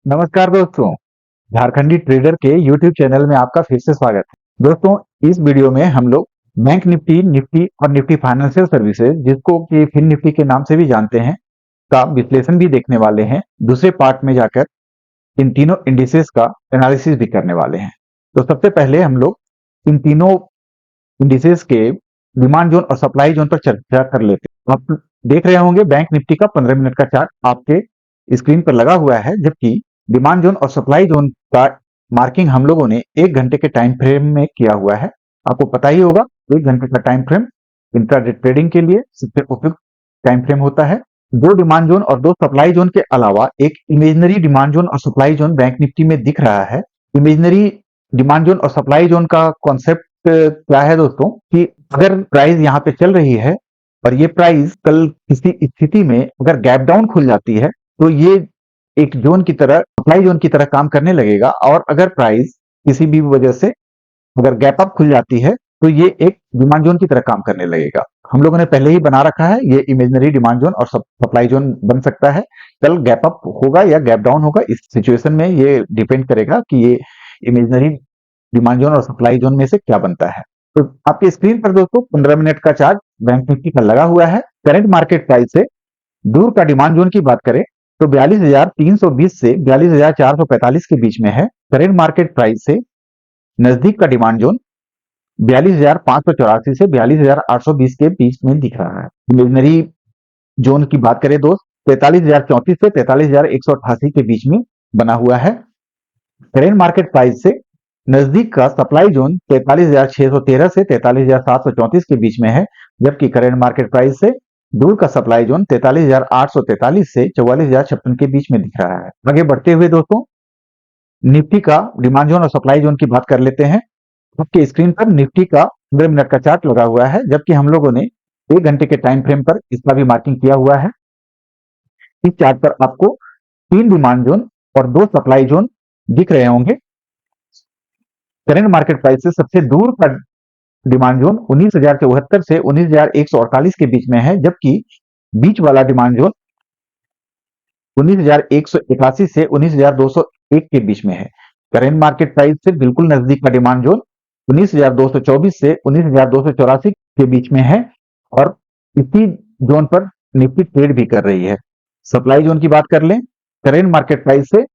नमस्कार दोस्तों, झारखंडी ट्रेडर के यूट्यूब चैनल में आपका फिर से स्वागत है। दोस्तों, इस वीडियो में हम लोग बैंक निफ्टी, निफ्टी और निफ्टी फाइनेंशियल सर्विसेज, जिसको कि फिन निफ्टी के नाम से भी जानते हैं, का विश्लेषण भी देखने वाले हैं। दूसरे पार्ट में जाकर इन तीनों इंडिसेस का एनालिसिस भी करने वाले हैं। तो सबसे पहले हम लोग इन तीनों इंडिसेस के डिमांड जोन और सप्लाई जोन पर चर्चा कर लेते हैं। आप देख रहे होंगे बैंक निफ्टी का 15 मिनट का चार्ट आपके स्क्रीन पर लगा हुआ है, जबकि डिमांड जोन और सप्लाई जोन का मार्किंग हम लोगों ने 1 घंटे के टाइम फ्रेम में किया हुआ है। आपको पता ही होगा 1 घंटे का टाइम फ्रेम इंट्राडे ट्रेडिंग के लिए सबसे उपयुक्त टाइम फ्रेम होता है। 2 डिमांड जोन और 2 सप्लाई जोन के अलावा एक इमेजिनरी डिमांड जोन और सप्लाई जोन बैंक निफ्टी में दिख रहा है। इमेजिनरी डिमांड जोन और सप्लाई जोन का कॉन्सेप्ट क्या है दोस्तों, कि अगर प्राइस यहाँ पे चल रही है और ये प्राइस कल किसी स्थिति में अगर गैप डाउन खुल जाती है तो ये एक जोन की तरह, सप्लाई जोन की तरह काम करने लगेगा। और अगर प्राइस किसी भी वजह से अगर गैप अप खुल जाती है तो ये एक डिमांड जोन की तरह काम करने लगेगा। हम लोगों ने पहले ही बना रखा है, ये इमेजिनरी डिमांड जोन और सप्लाई जोन बन सकता है। कल गैप अप होगा या गैप डाउन होगा, इस सिचुएशन में ये डिपेंड करेगा कि ये इमेजिनरी डिमांड जोन और सप्लाई जोन में से क्या बनता है। तो आपके स्क्रीन पर दोस्तों 15 मिनट का चार्ट बैंक निफ्टी का लगा हुआ है। करंट मार्केट प्राइस से दूर का डिमांड जोन की बात करें तो 42,320 से 42,445 के बीच में है। करंट मार्केट प्राइस से नजदीक का डिमांड जोन 42,584 से 42,820 के बीच में दिख रहा है। इमेजिनरी जोन की बात करें दोस्त, 43,034 से 43,188 के बीच में बना हुआ है। करंट मार्केट प्राइस से नजदीक का सप्लाई जोन 43,613 से 43,734 के बीच में है, जबकि करंट मार्केट प्राइस से दूर का सप्लाई जोन 43,843 से 44,056 के बीच में दिख रहा है। आगे बढ़ते हुए दोस्तों निफ्टी का डिमांड जोन और सप्लाई जोन की बात कर लेते हैं। आपके स्क्रीन पर निफ्टी का 15 मिनट का चार्ट लगा हुआ है, जबकि हम लोगों ने 1 घंटे के टाइम फ्रेम पर इसका भी मार्किंग किया हुआ है। इस चार्ट पर आपको 3 डिमांड जोन और 2 सप्लाई जोन दिख रहे होंगे। करंट मार्केट प्राइस से सबसे दूर का डिमांड जोन 19,074 से 19,148 के बीच में है, जबकि बीच वाला डिमांड जोन 19,181 से 19,201 के बीच में है। करंट मार्केट प्राइस से बिल्कुल नजदीक का डिमांड जोन 19,224 से 19,284 के बीच में है और इसी जोन पर निफ्टी ट्रेड भी कर रही है। सप्लाई जोन की बात कर लें, करंट मार्केट प्राइस से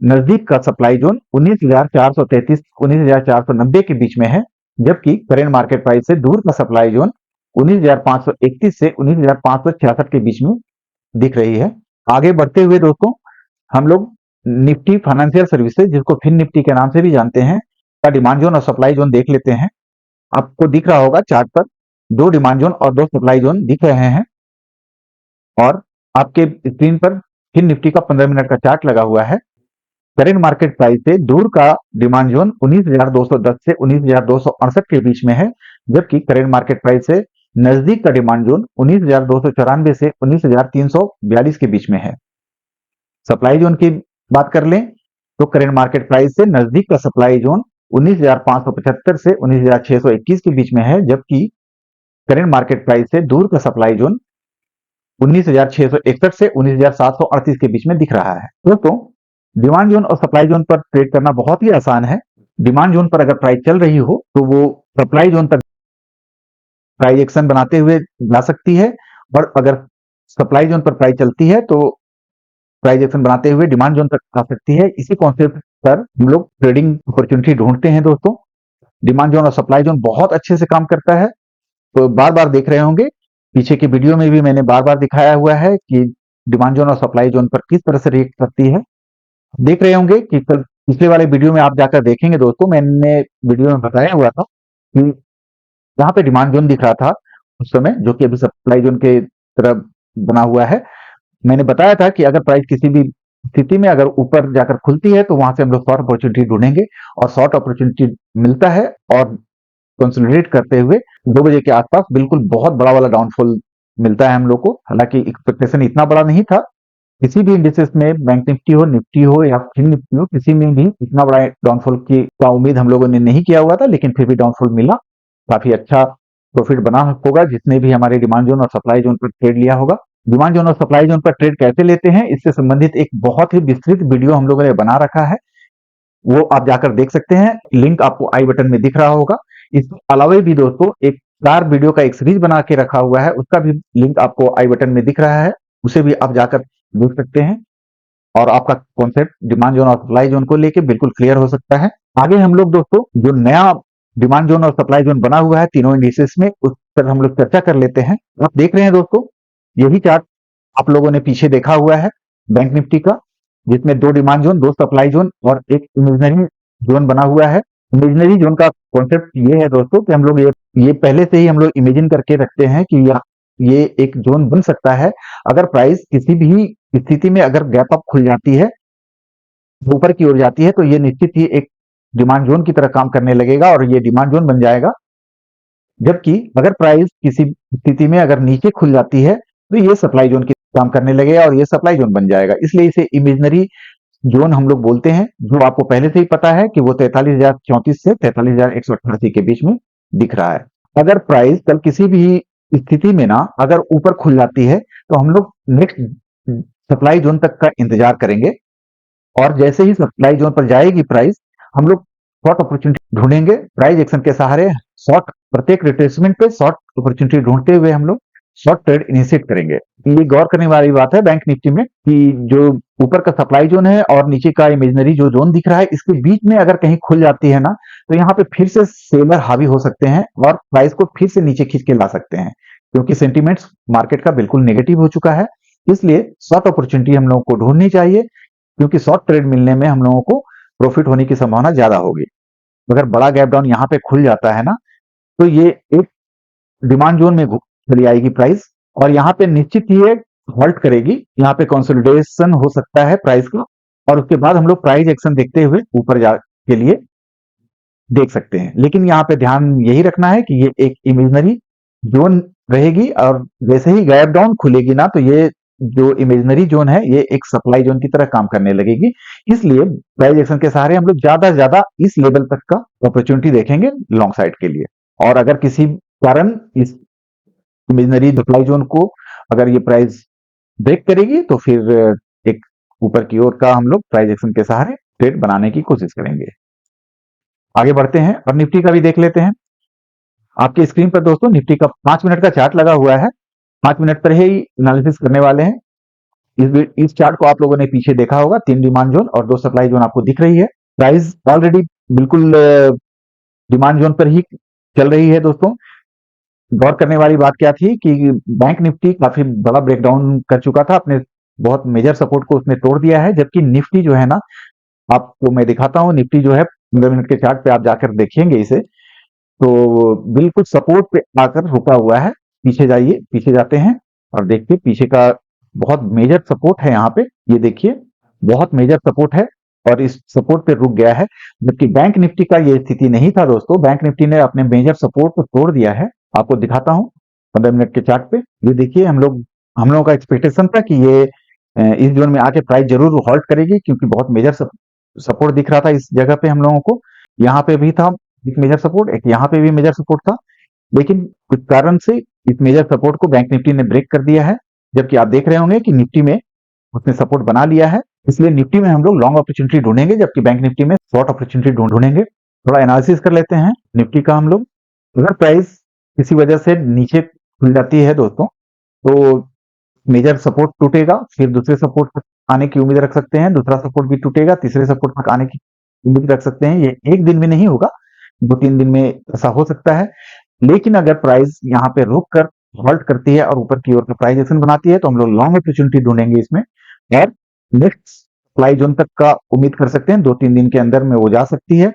नजदीक का सप्लाई जोन 19,433 19,490 के बीच में है, जबकि करंट मार्केट प्राइस से दूर का सप्लाई जोन 19,531 से 19,566 के बीच में दिख रही है। आगे बढ़ते हुए दोस्तों हम लोग निफ्टी फाइनेंशियल सर्विसेज, जिसको फिन निफ्टी के नाम से भी जानते हैं, का डिमांड जोन और सप्लाई जोन देख लेते हैं। आपको दिख रहा होगा चार्ट पर 2 डिमांड जोन और 2 सप्लाई जोन दिख रहे हैं और आपके स्क्रीन पर फिन निफ्टी का 15 मिनट का चार्ट लगा हुआ है। करंट मार्केट प्राइस से दूर का डिमांड जोन 19,210 से 19,268 के बीच में है, जबकि करंट मार्केट प्राइस से नजदीक का डिमांड जोन 19,294 से 19,342 के बीच में है। सप्लाई जोन की बात कर लें तो करंट मार्केट प्राइस से नजदीक का सप्लाई जोन 19,575 से 19,621 के बीच में है, जबकि करंट मार्केट प्राइस से दूर का सप्लाई जोन 19,661 से 19,738 के बीच में दिख रहा है। दोस्तों डिमांड जोन और सप्लाई जोन पर ट्रेड करना बहुत ही आसान है। डिमांड जोन पर अगर प्राइस चल रही हो तो वो सप्लाई जोन तक प्राइस एक्शन बनाते हुए जा सकती है, और अगर सप्लाई जोन पर प्राइस चलती है तो प्राइस एक्शन बनाते हुए डिमांड जोन तक आ सकती है। इसी कॉन्सेप्ट पर हम लोग ट्रेडिंग अपॉर्चुनिटी ढूंढते हैं दोस्तों। डिमांड जोन और सप्लाई जोन बहुत अच्छे से काम करता है। तो बार बार देख रहे होंगे, पीछे की वीडियो में भी मैंने बार बार दिखाया हुआ है कि डिमांड जोन और सप्लाई जोन पर किस तरह से रिएक्ट करती है। देख रहे होंगे कि कल पिछले वाले वीडियो में आप जाकर देखेंगे दोस्तों, मैंने वीडियो में बताया हुआ था कि जहां पे डिमांड जोन दिख रहा था उस समय, जो कि अभी सप्लाई जोन के तरह बना हुआ है, मैंने बताया था कि अगर प्राइस किसी भी स्थिति में अगर ऊपर जाकर खुलती है तो वहां से हम लोग शॉर्ट अपॉर्चुनिटी ढूंढेंगे, और शॉर्ट अपॉर्चुनिटी मिलता है और कंसोलिडेट करते हुए 2 बजे के आसपास बिल्कुल बहुत बड़ा वाला डाउनफॉल मिलता है हम लोग को। हालांकि एक्सपेक्टेशन इतना बड़ा नहीं था, किसी भी इंडिसेस में बैंक निफ्टी हो या फिन निफ्टी हो, किसी में भी इतना बड़ा डाउनफॉल की का उम्मीद हम लोगों ने नहीं किया हुआ था, लेकिन फिर भी डाउनफॉल मिला। काफी अच्छा प्रॉफिट बना होगा जिसने भी हमारे डिमांड जोन और सप्लाई जोन पर ट्रेड लिया होगा। डिमांड जोन और सप्लाई जोन पर ट्रेड कैसे लेते हैं, इससे संबंधित एक बहुत ही विस्तृत वीडियो हम लोगों ने बना रखा है, वो आप जाकर देख सकते हैं। लिंक आपको आई बटन में दिख रहा होगा। इसके अलावा भी दोस्तों एक 4 वीडियो का एक सीरीज बना के रखा हुआ है, उसका भी लिंक आपको आई बटन में दिख रहा है, उसे भी आप जाकर देख सकते हैं और आपका कॉन्सेप्ट डिमांड जोन और सप्लाई जोन को लेके बिल्कुल क्लियर हो सकता है। आगे हम लोग दोस्तों जो नया डिमांड जोन और सप्लाई जोन बना हुआ है तीनों इंडिसेस में, उस पर हम लोग चर्चा कर लेते हैं। आप देख रहे हैं दोस्तों, यही चार्ट आप लोगों ने पीछे देखा हुआ है बैंक निफ्टी का, जिसमें 2 डिमांड जोन, 2 सप्लाई जोन और एक इमेजिनरी जोन बना हुआ है। इमेजिनरी जोन का कॉन्सेप्ट ये है दोस्तों कि हम लोग ये पहले से ही हम लोग इमेजिन करके रखते हैं कि ये एक जोन बन सकता है। अगर प्राइस किसी भी स्थिति में अगर गैप अप खुल जाती है, ऊपर की ओर जाती है, तो ये निश्चित ही एक डिमांड जोन की तरह काम करने लगेगा और ये डिमांड जोन बन जाएगा। जबकि अगर प्राइस किसी स्थिति में अगर नीचे खुल जाती है, तो ये सप्लाई जोन की काम करने लगेगा और ये सप्लाई जोन बन जाएगा। इसलिए इसे इमेजिनरी जोन हम लोग बोलते हैं, जो आपको पहले से ही पता है कि वो 43,034 से 43,188 के बीच में दिख रहा है। अगर प्राइस कल किसी भी स्थिति में ना अगर ऊपर खुल जाती है, तो हम लोग नेक्स्ट सप्लाई जोन तक का इंतजार करेंगे और जैसे ही सप्लाई जोन पर जाएगी प्राइस, हम लोग शॉर्ट अपॉर्चुनिटी ढूंढेंगे प्राइस एक्शन के सहारे। शॉर्ट प्रत्येक रिट्रेसमेंट पे शॉर्ट अपॉर्चुनिटी ढूंढते हुए हम लोग शॉर्ट ट्रेड इनिशिएट करेंगे। ये गौर करने वाली बात है बैंक निफ्टी में कि जो ऊपर का सप्लाई जोन है और नीचे का इमेजिनरी जो जोन दिख रहा है, इसके बीच में अगर कहीं खुल जाती है ना, तो यहाँ पे फिर से सेलर हावी हो सकते हैं और प्राइस को फिर से नीचे खींच के ला सकते हैं, क्योंकि सेंटीमेंट्स मार्केट का बिल्कुल नेगेटिव हो चुका है। इसलिए शॉर्ट अपॉर्चुनिटी हम लोगों को ढूंढनी चाहिए, क्योंकि शॉर्ट ट्रेड मिलने में हम लोगों को प्रॉफिट होने की संभावना ज्यादा होगी। अगर बड़ा गैप डाउन यहाँ पे खुल जाता है ना, तो ये एक डिमांड जोन में चली आएगी प्राइस और यहाँ पे निश्चित ही एक हॉल्ट करेगी। यहाँ पे कंसोलिडेशन हो सकता है प्राइस का और उसके बाद हम लोग प्राइस एक्शन देखते हुए ऊपर जा के लिए देख सकते हैं। लेकिन यहाँ पे ध्यान यही रखना है कि ये एक इमेजिनरी जोन रहेगी और जैसे ही गैप डाउन खुलेगी ना, तो ये जो इमेजिनरी जोन है ये एक सप्लाई जोन की तरह काम करने लगेगी। इसलिए प्राइस एक्शन के सहारे हम लोग ज्यादा से ज्यादा इस लेवल तक का अपॉर्चुनिटी देखेंगे लॉन्ग साइड के लिए। और अगर किसी कारण इस इमेजिनरी सप्लाई जोन को अगर ये प्राइस ब्रेक करेगी, तो फिर एक ऊपर की ओर का हम लोग प्राइस एक्शन के सहारे ट्रेड बनाने की कोशिश करेंगे। आगे बढ़ते हैं और निफ्टी का भी देख लेते हैं। आपके स्क्रीन पर दोस्तों निफ्टी का 5 मिनट का चार्ट लगा हुआ है। 5 मिनट पर ही एनालिसिस करने वाले हैं। इस चार्ट को आप लोगों ने पीछे देखा होगा, 3 डिमांड जोन और 2 सप्लाई जोन आपको दिख रही है। प्राइस ऑलरेडी बिल्कुल डिमांड जोन पर ही चल रही है दोस्तों। गौर करने वाली बात क्या थी कि बैंक निफ्टी काफी बड़ा ब्रेकडाउन कर चुका था, अपने बहुत मेजर सपोर्ट को उसने तोड़ दिया है, जबकि निफ्टी जो है ना, आपको मैं दिखाता हूँ, निफ्टी जो है 15 मिनट के चार्ट पे आप जाकर देखेंगे इसे, तो बिल्कुल सपोर्ट पे आकर रुका हुआ है। पीछे जाइए, पीछे जाते हैं और देखिए पीछे का बहुत मेजर सपोर्ट है यहाँ पे, ये देखिए बहुत मेजर सपोर्ट है और इस सपोर्ट पे रुक गया है। जबकि बैंक निफ्टी का ये स्थिति नहीं था दोस्तों, बैंक निफ्टी ने अपने मेजर सपोर्ट को तोड़ दिया है। आपको दिखाता हूँ 15 मिनट के चार्ट पे, ये देखिए हम लोगों का एक्सपेक्टेशन था कि ये इस जोन में आके प्राइस जरूर हॉल्ट करेगी, क्योंकि बहुत मेजर सपोर्ट दिख रहा था इस जगह पे हम लोगों को। यहाँ पे भी था एक मेजर सपोर्ट, एक यहाँ पे भी मेजर सपोर्ट था, लेकिन कुछ कारण से इस मेजर सपोर्ट को बैंक निफ्टी ने ब्रेक कर दिया है। जबकि आप देख रहे होंगे कि निफ्टी में उसने सपोर्ट बना लिया है, इसलिए निफ्टी में हम लोग लॉन्ग अपॉर्चुनिटी ढूंढेंगे, जबकि बैंक निफ्टी में शॉर्ट अपॉर्चुनिटी ढूंढेंगे। थोड़ा एनालिसिस कर लेते हैं निफ्टी का हम लोग। अगर प्राइस किसी वजह से नीचे खुल जाती है दोस्तों, तो मेजर सपोर्ट टूटेगा, फिर दूसरे सपोर्ट तक आने की उम्मीद रख सकते हैं, दूसरा सपोर्ट भी टूटेगा, तीसरे सपोर्ट तक आने की उम्मीद रख सकते हैं। ये एक दिन में नहीं होगा, 2-3 दिन में ऐसा हो सकता है। लेकिन अगर प्राइस यहाँ पे रुक कर हॉल्ट करती है और ऊपर की ओर का प्राइस एक्शन बनाती है, तो हम लोग लॉन्ग अपॉर्चुनिटी ढूंढेंगे इसमें और नेक्स्ट सप्लाई जोन तक का उम्मीद कर सकते हैं। 2-3 दिन के अंदर में वो जा सकती है।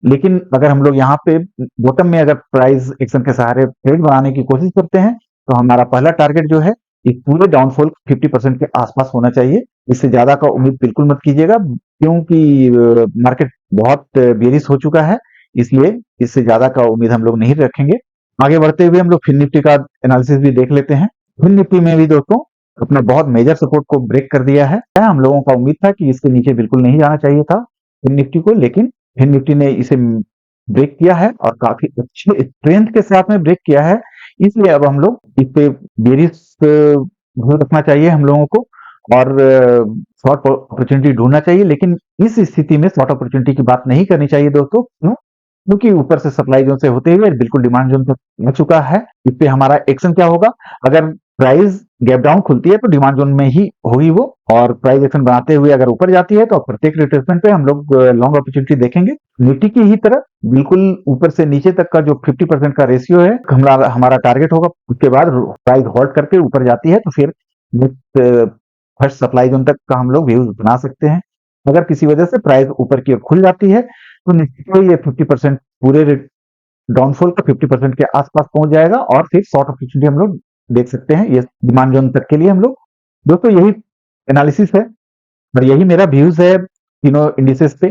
लेकिन अगर हम लोग यहाँ पे बॉटम में अगर प्राइस एक्शन के सहारे ट्रेड बनाने की कोशिश करते हैं, तो हमारा पहला टारगेट जो है इस पूरे डाउनफॉल 50% के आसपास होना चाहिए। इससे ज्यादा का उम्मीद बिल्कुल मत कीजिएगा, क्योंकि मार्केट बहुत बेरिश हो चुका है, इसलिए इससे ज्यादा का उम्मीद हम लोग नहीं रखेंगे। आगे बढ़ते हुए हम लोग फिन निफ्टी का एनालिसिस भी देख लेते हैं। फिन निफ्टी में भी दोस्तों अपने बहुत मेजर सपोर्ट को ब्रेक कर दिया है। हम लोगों का उम्मीद था कि इसके नीचे बिल्कुल नहीं जाना चाहिए था फिन निफ्टी को, लेकिन फिन निफ्टी ने इसे ब्रेक किया है और काफी अच्छे स्ट्रेंथ के साथ में ब्रेक किया है। इसलिए अब हम लोग इस पे बेरिश ध्यान रखना चाहिए हम लोगों को और शॉर्ट अपॉर्चुनिटी ढूंढना चाहिए, लेकिन इस स्थिति में शॉर्ट अपॉर्चुनिटी की बात नहीं करनी चाहिए दोस्तों। क्यों? क्योंकि ऊपर से सप्लाई जोन से होते हुए बिल्कुल डिमांड जोन तक आ चुका है। इस पे हमारा एक्शन क्या होगा? अगर प्राइस गैप डाउन खुलती है तो डिमांड जोन में ही होगी वो, और प्राइस एक्शन बनाते हुए अगर ऊपर जाती है तो प्रत्येक रिट्रेसमेंट पे हम लोग लॉन्ग अपॉर्चुनिटी देखेंगे। निफ्टी की ही तरह बिल्कुल ऊपर से नीचे तक का जो 50% का रेशियो है हमारा हमारा टारगेट होगा। उसके बाद प्राइस होल्ड करके ऊपर जाती है तो फिर नेक्स्ट फर्स्ट सप्लाई जोन तक का हम लोग व्यूज बना सकते हैं। अगर किसी वजह से प्राइस ऊपर की ओर खुल जाती है तो निश्चित ही ये 50% पूरे डाउनफॉल का 50% के आसपास पहुंच जाएगा और फिर शॉर्ट अपॉर्चुनिटी हम लोग देख सकते हैं ये डिमांड जोन तक के लिए। हम लोग दोस्तों यही एनालिसिस है और यही मेरा व्यूज है तीनों इंडिसेस पे।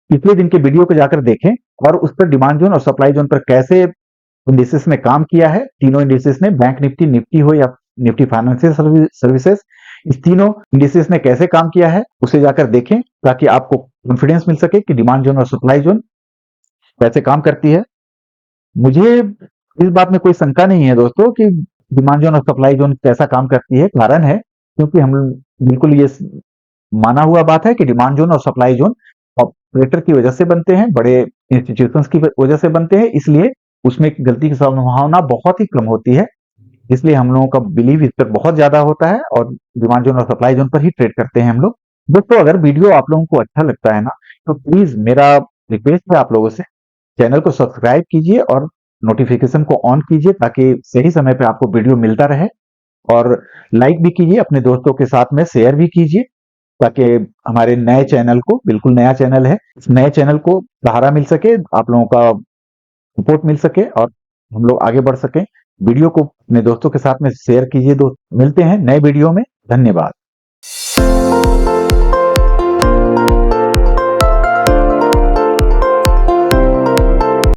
पिछले दिन के वीडियो को जाकर देखें और उस पर डिमांड जोन और सप्लाई जोन पर कैसे इंडिसेस ने काम किया है। तीनों इंडिसेस ने, बैंक निफ्टी, निफ्टी हो या निफ्टी फाइनेंशियल सर्विसेज, इस तीनों इंडिसेस ने कैसे काम किया है उसे जाकर देखें ताकि आपको कॉन्फिडेंस मिल सके कि डिमांड जोन और सप्लाई जोन कैसे काम करती है। मुझे इस बात में कोई शंका नहीं है दोस्तों कि डिमांड जोन और सप्लाई जोन कैसा काम करती है। कारण है क्योंकि हम बिल्कुल ये माना हुआ बात है कि डिमांड जोन और सप्लाई जोन ऑपरेटर की वजह से बनते हैं, बड़े इंस्टीट्यूशंस की वजह से बनते हैं, इसलिए उसमें गलती की संभावना बहुत ही कम होती है। इसलिए हम लोगों का बिलीव इस पर बहुत ज्यादा होता है और डिमांड जोन और सप्लाई जोन पर ही ट्रेड करते हैं हम लोग। दोस्तों अगर वीडियो आप लोगों को अच्छा लगता है ना तो प्लीज मेरा रिक्वेस्ट है आप लोगों से, चैनल को सब्सक्राइब कीजिए और नोटिफिकेशन को ऑन कीजिए ताकि सही समय पे आपको वीडियो मिलता रहे, और लाइक भी कीजिए, अपने दोस्तों के साथ में शेयर भी कीजिए ताकि हमारे नए चैनल को, बिल्कुल नया चैनल है, इस नए चैनल को सहारा मिल सके, आप लोगों का सपोर्ट मिल सके और हम लोग आगे बढ़ सकें। वीडियो को अपने दोस्तों के साथ में शेयर कीजिए। दोस्त मिलते हैं नए वीडियो में। धन्यवाद।